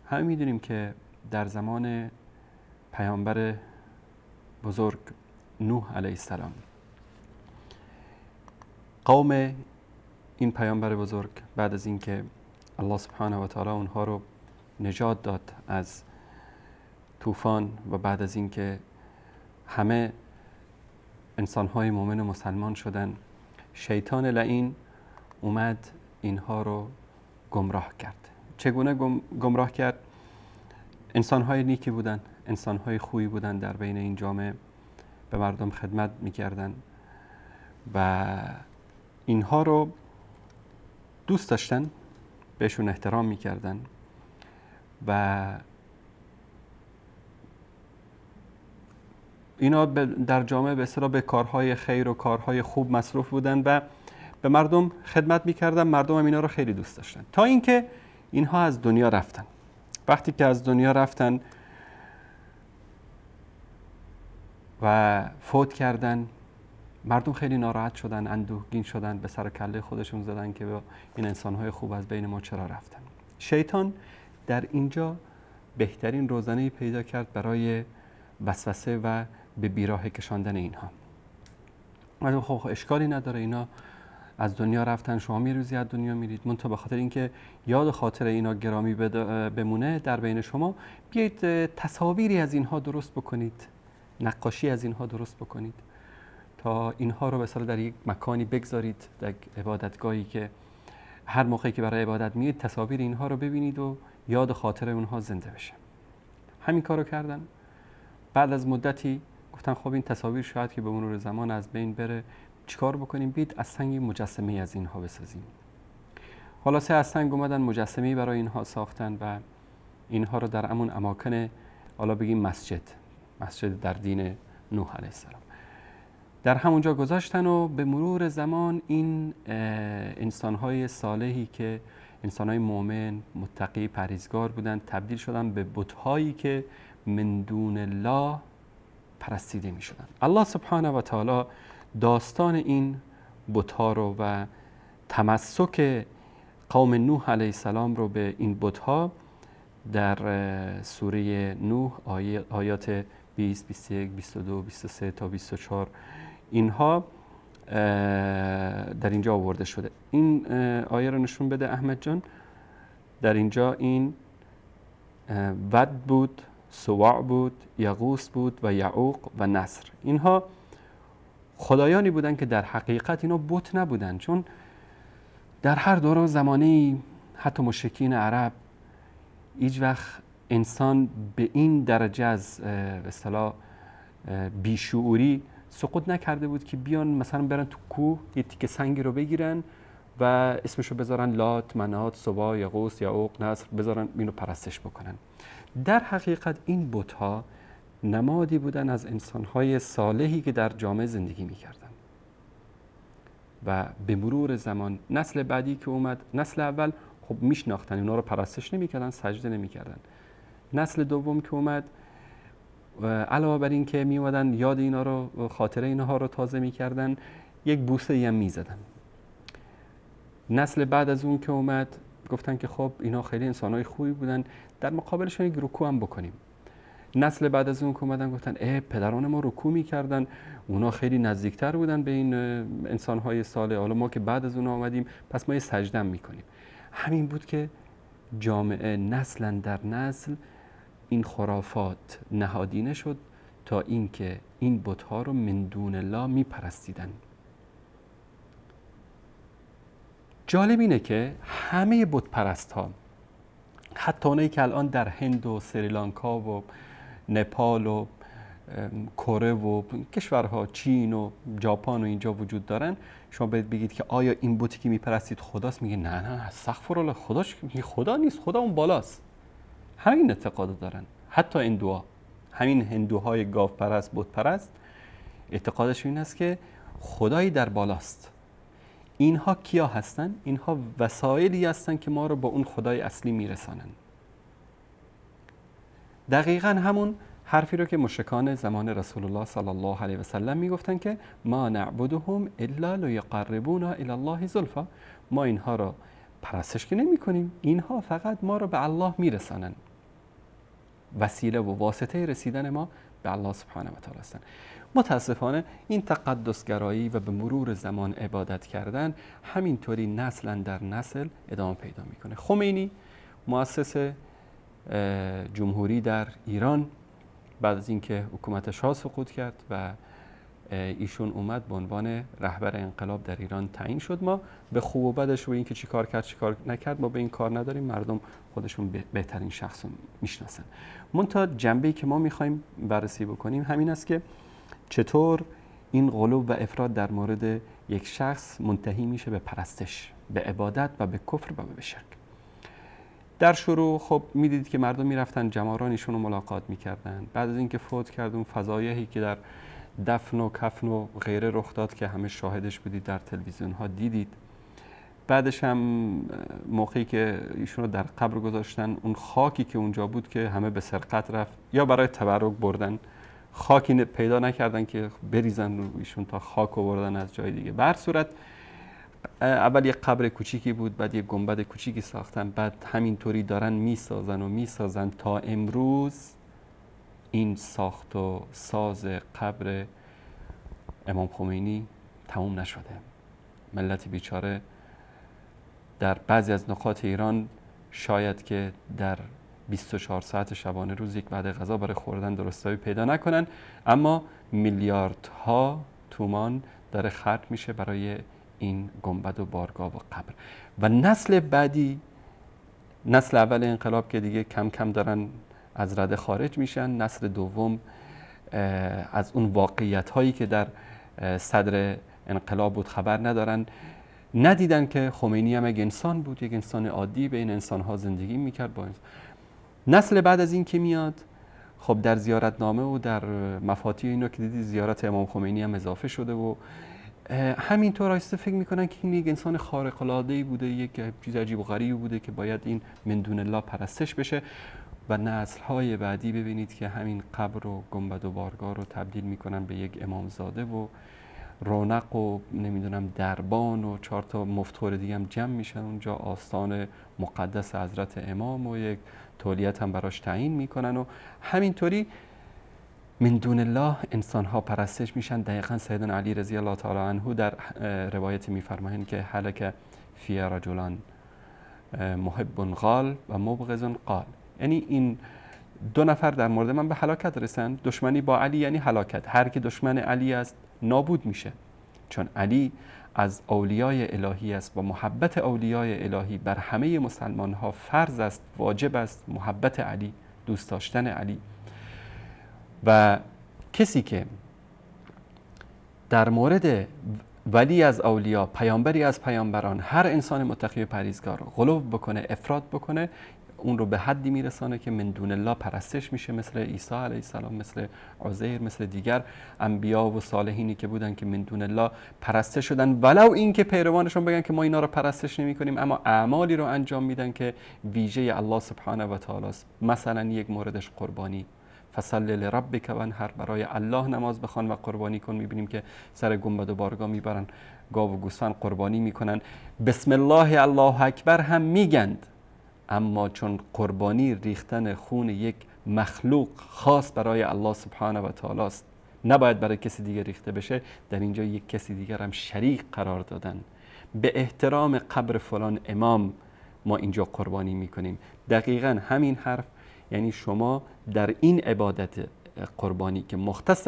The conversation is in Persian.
همه میدونیم که در زمان پیامبر بزرگ نوح علیه السلام، قوم این پیامبر بزرگ بعد از اینکه الله سبحانه و تعالی اونها رو نجات داد از طوفان و بعد از اینکه همه انسان‌های مؤمن و مسلمان شدن، شیطان لعین اومد اینها رو گمراه کرد. چگونه گمراه کرد؟ انسان‌های نیکی بودن، انسان‌های خوبی بودن، در بین این جامعه به مردم خدمت می‌کردن و اینها رو دوست داشتن، بهشون احترام می‌کردن و اینا در جامعه به اصطلاح به کارهای خیر و کارهای خوب مصروف بودن و به مردم خدمت می‌کردن. مردم هم اینا رو خیلی دوست داشتن تا اینکه اینها از دنیا رفتن. وقتی که از دنیا رفتن و فوت کردن، مردم خیلی ناراحت شدن، اندوهگین شدن، به سر کله خودشون زدن که این انسان‌های خوب از بین ما چرا رفتن. شیطان در اینجا بهترین روزنه‌ای پیدا کرد برای وسوسه و به بیراه کشاندن اینها. مردم خب اشکالی نداره، اینا از دنیا رفتن، شما یه روزی از دنیا میرید، منتها به خاطر اینکه یاد خاطر اینا گرامی بمونه در بین شما، بیایید تصاویری از اینها درست بکنید، نقاشی از اینها درست بکنید تا اینها رو مثلا در یک مکانی بگذارید، در عبادتگاهی که هر موقعی که برای عبادت میید تصاویر اینها رو ببینید و یاد خاطر اونها زنده بشه. همین کارو کردن. بعد از مدتی گفتن خب این تصاویر شاید که به مرور زمان از بین بره، چیکار بکنیم؟ بیت از سنگ مجسمه از اینها بسازیم. خلاصه از سنگ اومدن مجسمه برای اینها ساختن و اینها رو در همون اماکن، حالا بگیم مسجد در دین نوح علیه السلام، در همونجا گذاشتن و به مرور زمان این انسان‌های صالحی که انسان‌های مؤمن، متقی، پرهیزگار بودن، تبدیل شدن به بت‌هایی که من دون الله پرستیده می‌شدن. الله سبحانه و تعالی داستان این بت‌ها رو و تمسک قوم نوح علیه السلام رو به این بت‌ها در سوره نوح آیات 20، 21، 22، 23 تا 24 اینها در اینجا آورده شده. این آیه رو نشون بده احمد جان. در اینجا این ود بود، سواع بود، یغوث بود و یعوق و نصر. اینها خدایانی بودن که در حقیقت اینا بت نبودن، چون در هر دوره و زمانی حتی مشرکین عرب هیچ وقت انسان به این درجه از به اصطلاح بیشعوری سقوط نکرده بود که بیان مثلا برن تو کوه یه تیکه سنگی رو بگیرن و اسمشو بذارن لات، منات، سواع، یغوث، یعوق، نصر، بذارن اینو پرستش بکنن. در حقیقت این بت‌ها نمادی بودن از انسان‌های صالحی که در جامعه زندگی می‌کردن و به مرور زمان نسل بعدی که اومد، نسل اول خب میشناختن اونا رو، پرستش نمی‌کردن، سجده نمی‌کردن. نسل دوم که اومد، علاوه بر این که می اومدن یاد اینا رو، خاطره اینها رو تازه می‌کردن، یک بوسه هم می‌زدن. نسل بعد از اون که اومد گفتن که خب اینا خیلی انسان‌های خوبی بودن، در مقابلشون یک رکوع هم بکنیم. نسل بعد از اون که اومدن گفتن پدران ما رکوع می‌کردن، اونا خیلی نزدیکتر بودن به این انسان‌های صالح، حالا ما که بعد از اون آمدیم پس ما یه سجده می‌کنیم. همین بود که جامعه نسلا در نسل این خرافات نهادینه شد تا اینکه این بت‌ها رو من دون الله می‌پرستیدن. جالب اینه که همه بت پرست‌ها، حتی اونایی که الان در هند و سریلانکا و نپال و کره و کشورها چین و ژاپن و اینجا وجود دارن، شما بگید که آیا این بتی که میپرستید خداست؟ میگه نه استغفرالله، خدا نیست، خدا اون بالاست. همین اعتقاد دارن. حتی همین هندوهای گاو پرست، بت پرست، اعتقادشون این است که خدایی در بالاست. اینها کیا هستن؟ اینها وسایلی هستن که ما رو با اون خدای اصلی میرسانن. دقیقاً همون حرفی رو که مشرکان زمان رسول الله صلی الله علیه و سلم میگفتن که ما نعبدهم الا لیقربونا الی الله زلفا، ما اینها رو پرستش که نمی کنیم، اینها فقط ما رو به الله میرسانن. وسیله و واسطه رسیدن ما به الله سبحانه و تعالی هستند. متاسفانه این تقدسگرایی و به مرور زمان عبادت کردن همینطوری نسلا در نسل ادامه پیدا میکنه. خمینی مؤسس جمهوری در ایران بعد از اینکه حکومت شاه سقوط کرد و ایشون اومد به عنوان رهبر انقلاب در ایران تعیین شد، ما به خوب و بدش و اینکه چی کار کرد چی کار نکرد ما به این کار نداریم، مردم خودشون بهترین شخص رو میشناسن. منتها جنبه‌ای که ما میخوایم بررسی بکنیم همین است که چطور این غلو و افراط در مورد یک شخص منتهی میشه به پرستش، به عبادت و به کفر و به شرک. در شروع خب میدیدید که مردم میرفتن جماران ایشون رو ملاقات میکردن. بعد از اینکه فوت کرد اون فضایحی که در دفن و کفن و غیره رخ داد که همه شاهدش بودید، در تلویزیون ها دیدید. بعدش هم موقعی که ایشون رو در قبر گذاشتن، اون خاکی که اونجا بود که همه به سرقت رفت یا برای تبرک بردن، خاکی پیدا نکردن که بریزن رو ایشون تا خاک رو بردن از جای دیگه. به هر صورت اول یک قبر کوچیکی بود، بعد یک گنبد کوچیکی ساختن، بعد همینطوری دارن میسازن تا امروز این ساخت و ساز قبر امام خمینی تموم نشده. ملت بیچاره در بعضی از نقاط ایران شاید که در 24 ساعت شبانه روز یک وعده غذا برای خوردن درستایی پیدا نکنن، اما میلیاردها تومان داره خرج میشه برای این گنبد و بارگاه و قبر. و نسل بعدی، نسل اول انقلاب که دیگه کم کم دارن از رده خارج میشن، نسل دوم از اون واقعیت هایی که در صدر انقلاب بود خبر ندارن، ندیدن که خمینی هم یک انسان بود، یک انسان عادی بین انسان ها زندگی میکرد. با نسل بعد از این که میاد، خب در زیارتنامه و در مفاتیح اینو که دیدی زیارت امام خمینی هم اضافه شده و همینطور آیسته فکر میکنن که این یک انسان خارق العاده بوده، یک چیز عجیب و غریبی بوده که باید این من دون الله پرستش بشه. و نسل‌های بعدی ببینید که همین قبر و گنبد و بارگاه رو تبدیل میکنن به یک امامزاده و رونق و نمیدونم دربان و 4 تا مفتخور دیگه هم جمع میشن اونجا، آستان مقدس حضرت امام و یک تولیت هم براش تعیین میکنن و همینطوری من دون الله انسان ها پرستش میشن. دقیقاً سیدنا علی رضی الله تعالی عنه در روایت میفرمایند که هلک فی رجلان محب قال و مبغض قال، یعنی این 2 نفر در مورد من به هلاکت رسند. دشمنی با علی یعنی هلاکت، هر کی دشمن علی است نابود میشه، چون علی از اولیای الهی است و محبت اولیای الهی بر همه مسلمان ها فرض است، واجب است. محبت علی، دوست داشتن علی. و کسی که در مورد ولی از اولیا، پیامبری از پیامبران، هر انسان متقی و پرهیزگار غلو بکنه، افراط بکنه، اون رو به حدی میرسانه که من دون الله پرستش میشه، مثل عیسی علیه السلام، مثل عزیر، مثل دیگر انبیا و صالحینی که بودن که من دون الله پرستش شدن، ولو این که پیروانشون بگن که ما اینا رو پرستش نمی کنیم، اما اعمالی رو انجام میدن که ویژه الله سبحانه و تعالی است. مثلا یک موردش قربانی، فصل لربک وانحر، برای الله نماز بخوان و قربانی کن. میبینیم که سر گنبد و بارگاه میبرن گاو و گوسفند قربانی میکنن، بسم الله الله اکبر هم میگند، اما چون قربانی ریختن خون یک مخلوق خاص برای الله سبحانه و تعالی است، نباید برای کسی دیگه ریخته بشه، در اینجا یک کسی دیگر هم شریک قرار دادن. به احترام قبر فلان امام ما اینجا قربانی میکنیم. دقیقاً همین حرف، یعنی شما در این عبادت قربانی که مختص